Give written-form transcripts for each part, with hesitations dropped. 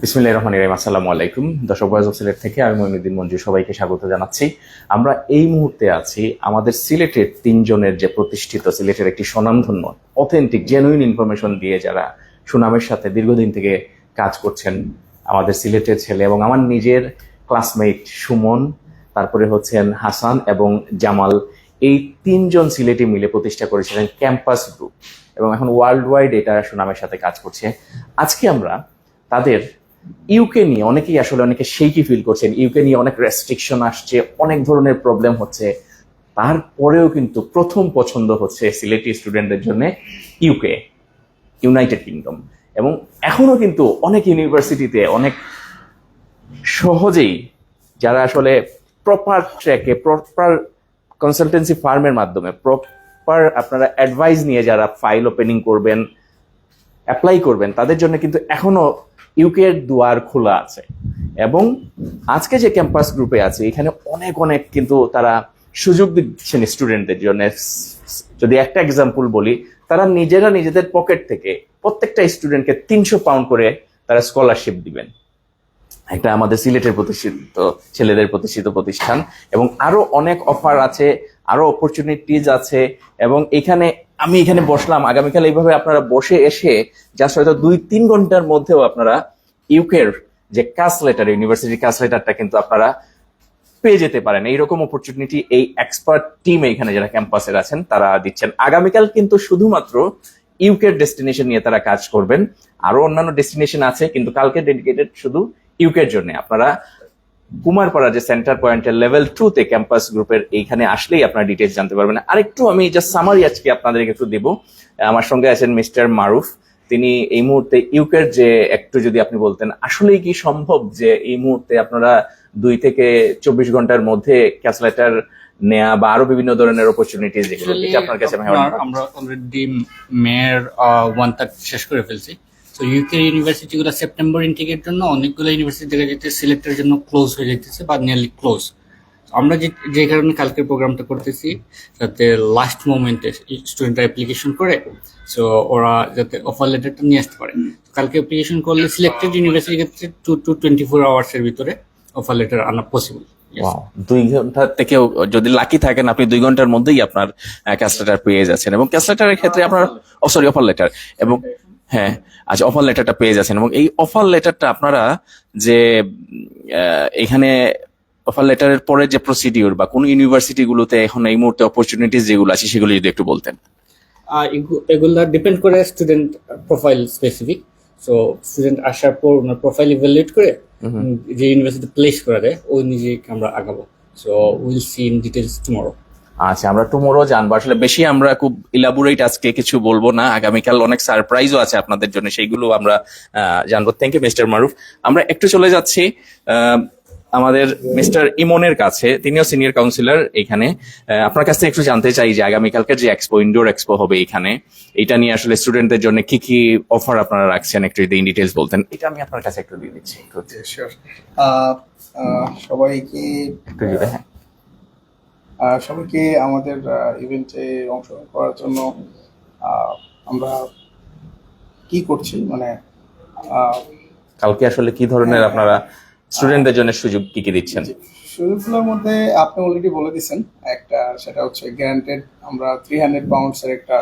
বিসমিল্লাহির রহমানির রহিম। আসসালামু আলাইকুম। দর্শক ভয়েস অফ সিলেট থেকে আমি মঈনুদ্দিন মঞ্জু সবাইকে স্বাগত জানাচ্ছি। আমরা এই মুহূর্তে আছি আমাদের সিলেটের তিনজনের যে প্রতিষ্ঠিত সিলেটের একটি স্বনামধন্য অথেন্টিক জেনুইন ইনফরমেশন দিয়ে যারা সুনামের সাথে দীর্ঘদিন থেকে কাজ করছেন, আমাদের সিলেটের ছেলে এবং আমার নিজের ক্লাসমেট সুমন, তারপরে হচ্ছেন হাসান এবং জামাল। এই তিনজন সিলেটে মিলে প্রতিষ্ঠা করেছিলেন ক্যাম্পাস গ্রুপ এবং এখন ওয়ার্ল্ড ওয়াইড এটা সুনামের সাথে কাজ করছে। আজকে আমরা তাদের ইউকে নিয়ে অনেকে শেকি ফিল করছেন, ইউকে নিয়ে অনেক রেস্ট্রিকশন আসছে, অনেক ধরনের প্রবলেম হচ্ছে, তারপরেও কিন্তু প্রথম পছন্দ হচ্ছে সিলেটি স্টুডেন্টদের জন্য ইউকে, ইউনাইটেড কিংডম। এবং এখনো কিন্তু অনেক ইউনিভার্সিটিতে অনেক সহজেই যারা আসলে প্রপার ট্র্যাকে প্রপার কনসালটেন্সি ফার্মের মাধ্যমে প্রপার আপনারা অ্যাডভাইস নিয়ে যারা ফাইল ওপেনিং করবেন, অ্যাপ্লাই করবেন, তাদের জন্য কিন্তু এখনো ইউকে এর দুয়ার খোলা আছে। এবং আজকে যে ক্যাম্পাস গ্রুপে আছে এখানে অনেক কিন্তু তারা সুযোগ দিচ্ছেন স্টুডেন্টদের জন্য। যদি একটা এক্সাম্পল বলি, তারা নিজেদের পকেট থেকে প্রত্যেকটা স্টুডেন্টকে 300 পাউন্ড করে তারা স্কলারশিপ দিবেন। একটা আমাদের সিলেটের প্রতিষ্ঠিত ছেলেদের প্রতিষ্ঠিত প্রতিষ্ঠান এবং আরো অনেক অফার আছে, আরো অপরচুনিটিজ আছে। এবং আমি এখানে বসলাম, আগামীকাল এইভাবে আপনারা বসে এসে জাস্ট হয়তো 2-3 ঘন্টার মধ্যেও আপনারা ইউকের যে কাস্ট লেটার, ইউনিভার্সিটি কাস্ট লেটারটা কিন্তু আপনারা পেয়ে যেতে পারেন। এইরকম অপরচুনিটি এই এক্সপার্ট টিম এখানে যারা ক্যাম্পাসের আছেন তারা দিচ্ছেন। আগামীকাল কিন্তু শুধুমাত্র ইউকের ডেস্টিনেশন নিয়ে তারা কাজ করবেন, আরো অন্যান্য ডেস্টিনেশন আছে কিন্তু কালকে ডেডিকেটেড শুধু ইউকের জন্য। আপনারা কুমারপাড়া যে সেন্টার পয়েন্টের লেভেল 2-তে ক্যাম্পাস গ্রুপের এইখানে আসলেই আপনারা ডিটেলস জানতে পারবেন। আরেকটু আমি জাস্ট সামারি আজকে আপনাদেরকে একটু দেব। আমার সঙ্গে আছেন মিস্টার মারুফ, তিনি এই মুহূর্তে ইউকের যে একটু যদি আপনি বলতেন আসলেই কি সম্ভব যে এই মুহূর্তে আপনারা 2 থেকে 24 ঘন্টার মধ্যে ক্যাশ লেটার নেয়া বা আরো বিভিন্ন ধরনের অপরচুনিটিজ যেগুলো আপনার কাছে আমরা অলরেডি মেয়ের 1/3 শেষ করে ফেলছি। তো ইউকে ইউনিভার্সিটি গুলো সেপ্টেম্বর ইনটেকের জন্য অনেকগুলো ইউনিভার্সিটি দেখা যাচ্ছে সিলেক্টের জন্য ক্লোজ হয়ে যেতেছে বা নিয়ারলি ক্লোজ। আমরা যে কারণে কালকের প্রোগ্রামটা করতেছি যাতে লাস্ট মোমেন্টে স্টুডেন্টরা অ্যাপ্লিকেশন করে সো ওরা যাতে অফার লেটারটা নিয়ে আসতে পারে। কালকে অ্যাপ্লিকেশন করলে সিলেক্টেড ইউনিভার্সিটির ক্ষেত্রে 2 to 24 আওয়ার্সের ভিতরে অফার লেটার আনা পসিবল। 2 ঘন্টা থেকেও যদি লাকি থাকেন আপনি 2 ঘন্টার মধ্যেই আপনার ক্যাশ লেটার পেয়ে যাচ্ছেন। এবং ক্যাশ লেটারের ক্ষেত্রে আপনার অফার লেটার এবং হ্যাঁ আচ্ছা অফার লেটারটা পেয়ে যাচ্ছেন। এবং এই অফার লেটারটা আপনারা যে এখানে অফার লেটারের পরে যে প্রসিডিউর বা কোন ইউনিভার্সিটি গুলোতে এখন এই মুহূর্তে অপরচুনিটিস যেগুলো আছে সেগুলো যদি একটু বলতেন। এগুলা ডিপেন্ড করে student profile specific. So student আসার পর ওনার প্রোফাইল ইভ্যালুয়েট করে যে ইউনিভার্সিটি প্লেস করা যায় ওই নিজেকে আমরা আগাবো। So will see in details tomorrow. আচ্ছা আমরা টুমরো জানবো। আসলে বেশি আমরা খুব ইলাবোরেট আজকে কিছু বলবো না, আগামীকাল অনেক সারপ্রাইজও আছে আপনাদের জন্য, সেইগুলো আমরা জানবো। থ্যাংক ইউ মিস্টার মারুফ। আমরা একটু চলে যাচ্ছি আমাদের মিস্টার ইমনের কাছে, তিনিও সিনিয়র কাউন্সিলর এখানে। আপনার কাছ থেকে একটু জানতে চাই যে আগামীকালকে যে এক্সপো, ইনডোর এক্সপো হবে এখানে, এটা নিয়ে আসলে স্টুডেন্টদের জন্য কি কি অফার আপনারা রাখছেন একটু যদি ইন ডিটেইলস বলতেন। এটা আমি আপনার কাছে একটু দিয়ে দিচ্ছি। সবাইকে একটু দিতে। হ্যাঁ সবাইকে আমাদের ইভেন্টে অংশগ্রহণ করার জন্য আমরা কি করছি মানে কালকে আসলে কি ধরনের আপনারা স্টুডেন্টদের জন্য সুযোগ কি দিচ্ছেন? সুযোগগুলোর মধ্যে আপনি অলরেডি বলে দিচ্ছেন একটা, সেটা হচ্ছে গ্যারান্টেড আমরা 300 পাউন্ডসের একটা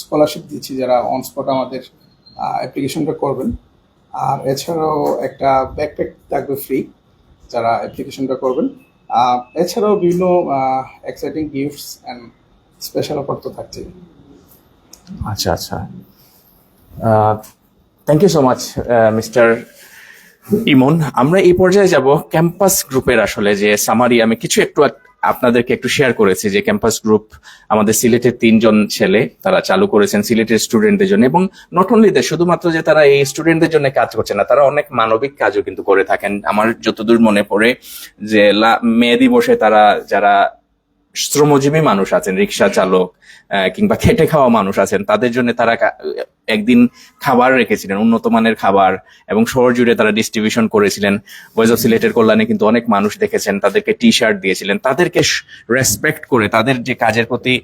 স্কলারশিপ দিচ্ছি যারা অন স্পট আমাদের অ্যাপ্লিকেশনটা করবেন। আর এছাড়াও একটা ব্যাকপ্যাক থাকবে ফ্রি যারা অ্যাপ্লিকেশনটা করবেন। এছাড়াও বিভিন্ন exciting gifts and special offer তো থাকছে। আচ্ছা আচ্ছা, thank you so much mister Emon. আমরা এই পর্যায়ে যাব ক্যাম্পাস গ্রুপের আসলে যে সামারি আমি কিছু একটু আপনাদেরকে একটু শেয়ার করেছি যে ক্যাম্পাস গ্রুপ আমাদের সিলেটের 3জন ছেলে তারা চালু করেছেন সিলেটের স্টুডেন্টদের জন্য। এবং নট অনলি শুধুমাত্র যে তারা এই স্টুডেন্টদের জন্য কাজ করছে না, তারা অনেক মানবিক কাজও কিন্তু করে থাকেন। আমার যতদূর মনে পড়ে যে মে দিবসে তারা যারা শ্রমজীবী মানুষ আছেন, রিক্সা চালক কিংবা খেটে খাওয়া মানুষ আছেন, তাদের জন্য তারা একদিন খাবার রেখেছিলেন, উন্নত মানের খাবার, এবং শহর জুড়ে তারা ডিস্ট্রিবিউশন করেছিলেন। ভয়েস অফ সিলেটের কল্যাণে কিন্তু অনেক মানুষ দেখেছেন, তাদেরকে টি শার্ট দিয়েছিলেন। তাদেরকে রেসপেক্ট করে তাদের যে কাজের প্রতি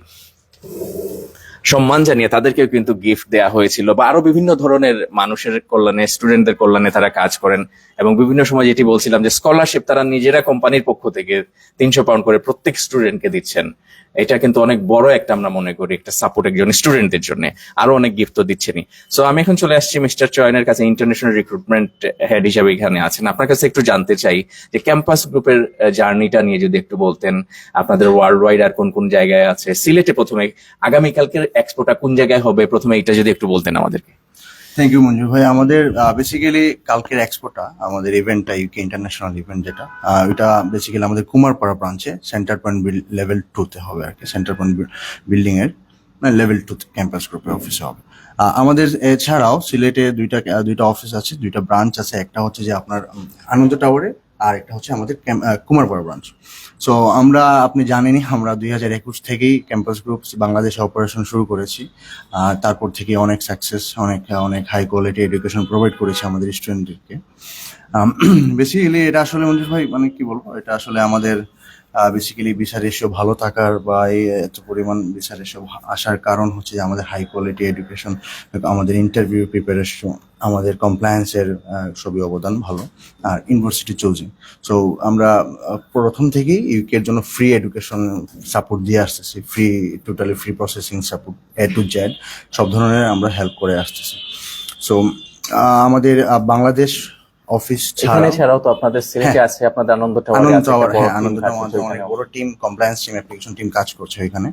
সম্মান জানিয়ে তাদেরকেও কিন্তু গিফট দেওয়া হয়েছিল, বা আরো বিভিন্ন ধরনের মানুষের কল্যাণে, স্টুডেন্টদের কল্যাণে তারা কাজ করেন। এবং বিভিন্ন সময় যেটি বলছিলাম যে স্কলারশিপ তারা নিজেরা কোম্পানির পক্ষ থেকে 300 পাউন্ড করে প্রত্যেক স্টুডেন্টকে দিচ্ছেন। এটা কিন্তু অনেক বড় একটা, আমরা মনে করি, একটা সাপোর্ট একজন স্টুডেন্টদের জন্য। আরো অনেক গিফট তো দিচ্ছেনই। সো আমি এখন চলে আসছি মিস্টার চয়নের কাছে, ইন্টারন্যাশনাল রিক্রুটমেন্ট হেড হিসেবে এখানে আছেন। আপনার কাছে একটু জানতে চাই যে ক্যাম্পাস গ্রুপের জার্নিটা নিয়ে যদি একটু বলতেন, আপনাদের ওয়ার্ল্ড ওয়াইড আর কোন কোন জায়গায় আছে, সিলেটে প্রথমে আগামীকালকের এক্সপোটা কোন জায়গায় হবে, প্রথমে এটা যদি একটু বলতেন আমাদেরকে। থ্যাংক ইউ মঞ্জু ভাই। আমাদের বেসিক্যালি কালকের এক্সপোটা, আমাদের ইভেন্টটা, ইউকে ইন্টারন্যাশনাল ইভেন্ট যেটা, এটা বেসিক্যালি আমাদের কুমারপাড়া ব্রাঞ্চে সেন্টার পয়েন্ট লেভেল 2-তে হবে আর কি। সেন্টার পয়েন্ট বিল্ডিং এর লেভেল 2-তে ক্যাম্পাস গ্রুপের অফিসে হবে। আমাদের এছাড়াও সিলেটে দুইটা অফিস আছে, দুইটা ব্রাঞ্চ আছে। একটা হচ্ছে যে আপনার আনন্দ টাওয়ারে, আর একটা হচ্ছে আমাদের কুমারপাড়া ব্রাঞ্চ। সো আপনি জানেনই, আমরা 2021 থেকেই ক্যাম্পাস গ্রুপ বাংলাদেশে অপারেশন শুরু করেছি। তারপর থেকে অনেক সাকসেস, অনেক হাই কোয়ালিটি এডুকেশন প্রোভাইড করেছি আমাদের স্টুডেন্টদেরকে। বেসিক্যালি এটা আসলে মঞ্জুর ভাই, মানে কি বলবো, এটা আসলে আমাদের বেসিক্যালি ভিসা রেশিও ভালো থাকার, বা এই এত পরিমাণ ভিসা রেশিও আসার কারণ হচ্ছে যে আমাদের হাই কোয়ালিটি এডুকেশন, আমাদের ইন্টারভিউ প্রিপারেশন, আমাদের কমপ্লায়েন্সের সবই অবদান ভালো, আর ইউনিভার্সিটি চলছে। সো আমরা প্রথম থেকেই ইউকের জন্য ফ্রি এডুকেশন সাপোর্ট দিয়ে আসতেছি, totally free processing support, A to Z সব ধরনের আমরা হেল্প করে আসতেছি। সো আমাদের বাংলাদেশ অফিস এখানে ছাড়াও তো আপনাদের সিলেটে আছে, আপনাদের আনন্দ টাওয়ারে আছে, আনন্দ টাওয়ার অনেক বড় team, compliance team, application team কাজ করছে এখানে।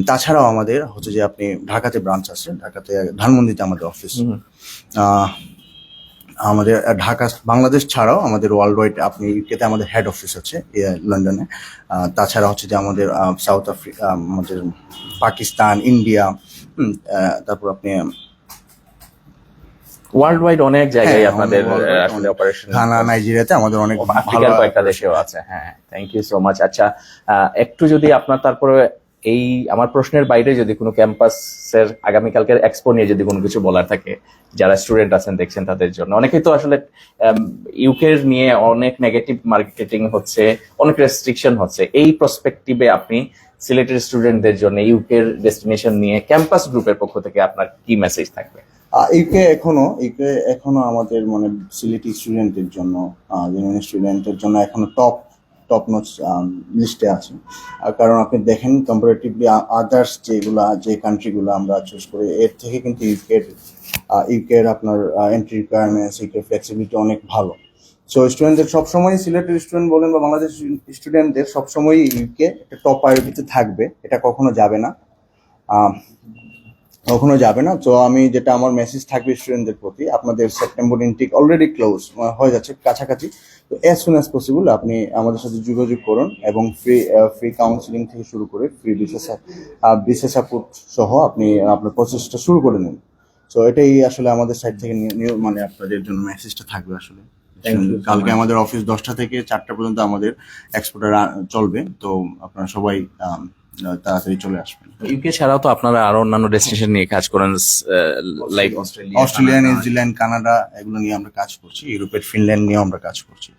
তাছাড়াও আমাদের হচ্ছে যে আপনি ঢাকাতে ব্রাঞ্চ আছে, ঢাকাতে ধানমন্ডিতে আমাদের অফিস। আমাদের ঢাকা বাংলাদেশ ছাড়াও আমাদের ওয়ার্ল্ড ওয়াইড, আপনি ইউকেতে আমাদের হেড অফিস আছে লন্ডনে। তাছাড়া হচ্ছে যে আমাদের সাউথ আফ্রিকা, আমাদের পাকিস্তান, ইন্ডিয়া, তারপর আপনি ওয়ার্ল্ড ওয়াইড অনেক জায়গায় হ্যাঁ, আপনাদের worldwide আসলে অপারেশন, ঘানা, নাইজেরিয়াতে আমাদের অনেক আফ্রিকার কয়েকটা দেশেও আছে। হ্যাঁ, থ্যাংক ইউ সো মাচ। আচ্ছা, একটু যদি আপনার তারপরে এই আমার প্রশ্নের বাইরে যদি কোনো ক্যাম্পাসের আগামীকালকের এক্সপো নিয়ে যদি কোনো কিছু বলার থাকে, যারা স্টুডেন্ট আছেন দেখছেন তাদের জন্য। অনেকেই তো আসলে ইউকের নিয়ে অনেক নেগেটিভ মার্কেটিং হচ্ছে, অনেক রেস্ট্রিকশন হচ্ছে। এই প্রসপেক্টিভে আপনি সিলেটের স্টুডেন্টদের জন্য ইউকের ডেস্টিনেশন নিয়ে ক্যাম্পাস গ্রুপের পক্ষ থেকে আপনার কি মেসেজ থাকবে? ইউকে এখনো আমাদের মানে সিলেটি স্টুডেন্টের জন্য, জেনুইন স্টুডেন্টের জন্য এখনো টপ নোচ লিস্টে আছে। কারণ আপনি দেখেন কম্পারেটিভলি আদার্স যে কান্ট্রিগুলো আমরা চুজ করি, এর থেকে কিন্তু ইউকের আপনার এন্ট্রি রিকোয়ারমেন্টস, ইউকের ফ্লেক্সিবিলিটি অনেক ভালো। সো স্টুডেন্টদের সবসময়, সিলেটের স্টুডেন্ট বলেন বা বাংলাদেশ স্টুডেন্টদের সবসময় ইউকে একটা টপ প্রায়োরিটিতে থাকবে, এটা কখনো যাবে না। তো আমি যেটা, আমার মেসেজ থাকবে স্টুডেন্টদের প্রতি, আপনাদের সেপ্টেম্বর ইনটেক অলরেডি ক্লোজ হয়ে যাচ্ছে কাছাকাছি। তো অ্যাজ সুন অ্যাজ পসিবল আপনি আমাদের সাথে যোগাযোগ করুন, এবং ফ্রি কাউন্সিলিং থেকে শুরু করে ফ্রি ভিসা সাপোর্ট সহ আপনি আপনার প্রসেসটা শুরু করে নিন। তো এটাই আসলে আমাদের সাইড থেকে মানে আপনাদের জন্য মেসেজটা থাকবে আসলে। কালকে আমাদের অফিস 10টা থেকে 4টা পর্যন্ত আমাদের এক্সপোর্টার চলবে। তো আপনারা সবাই তাড়াতাড়ি চলে আসবেন। ইউকে ছাড়াও তো আপনারা আরো অন্যান্য ডেস্টিনেশন নিয়ে কাজ করেন, লাইক অস্ট্রেলিয়া, নিউজিল্যান্ড, কানাডা, এগুলো নিয়ে আমরা কাজ করছি। ইউরোপের ফিনল্যান্ড নিয়েও আমরা কাজ করছি,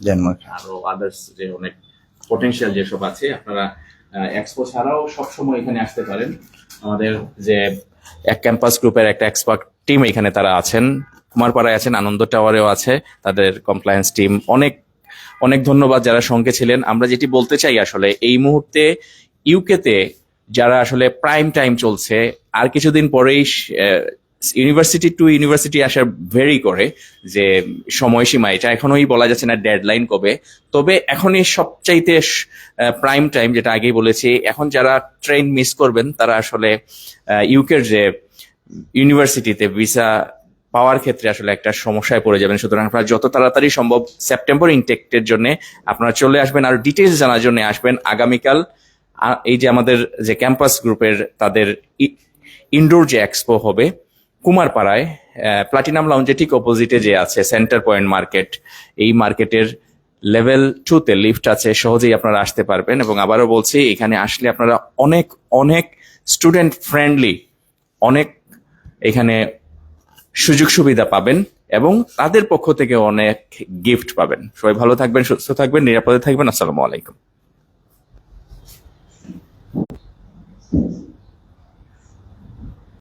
ডেনমার্ক, আরো আদার্স যে অনেক পটেনশিয়াল যেসব আছে। আপনারা এক্সপো ছাড়াও সবসময় এখানে আসতে পারেন। আমাদের যে এক ক্যাম্পাস গ্রুপের একটা এক্সপার্ট টিম এখানে তারা আছেন, কুমারপাড়ায় আছেন, আনন্দ টাওয়ারেও আছে তাদের কমপ্লায়েন্স টিম। অনেক অনেক ধন্যবাদ যারা সঙ্গে ছিলেন। আমরা যেটি বলতে চাই আসলে, এই মুহূর্তে ইউকেতে যারা আসলে প্রাইম টাইম চলছে, আর কিছুদিন পরেই ইউনিভার্সিটি টু ইউনিভার্সিটি আসার ভেরি করে যে সময়সীমা, এটা এখনোই বলা যাচ্ছে না ডেডলাইন কবে। তবে এখনই সবচাইতে প্রাইম টাইম, যেটা আগেই বলেছি। এখন যারা ট্রেন মিস করবেন তারা আসলে ইউকের যে ইউনিভার্সিটিতে ভিসা পাওয়ার ক্ষেত্রে আসলে একটা সমস্যায় পড়ে যাবেন। সুতরাং আপনারা যত তাড়াতাড়ি সম্ভব সেপ্টেম্বর ইনটেকের জন্য আপনারা চলে আসবেন, আর ডিটেলস জানার জন্য আসবেন আগামীকাল। এই যে আমাদের যে ক্যাম্পাস গ্রুপের তাদের ইনডোর যে এক্সপো হবে কুমারপাড়ায়, প্লাটিনাম লাউঞ্জে ঠিক অপোজিটে যে আছে সেন্টার পয়েন্ট মার্কেট, এই মার্কেটের লেভেল 2-তে লিফট আছে, সহজেই আপনারা আসতে পারবেন। এবং আবারও বলছি, এখানে আসলে আপনারা অনেক অনেক স্টুডেন্ট ফ্রেন্ডলি অনেক এখানে সুযোগ সুবিধা পাবেন, এবং তাদের পক্ষ থেকে অনেক গিফট পাবেন। সবাই ভালো থাকবেন, সুস্থ থাকবেন, নিরাপদে থাকবেন। আসসালামু আলাইকুম।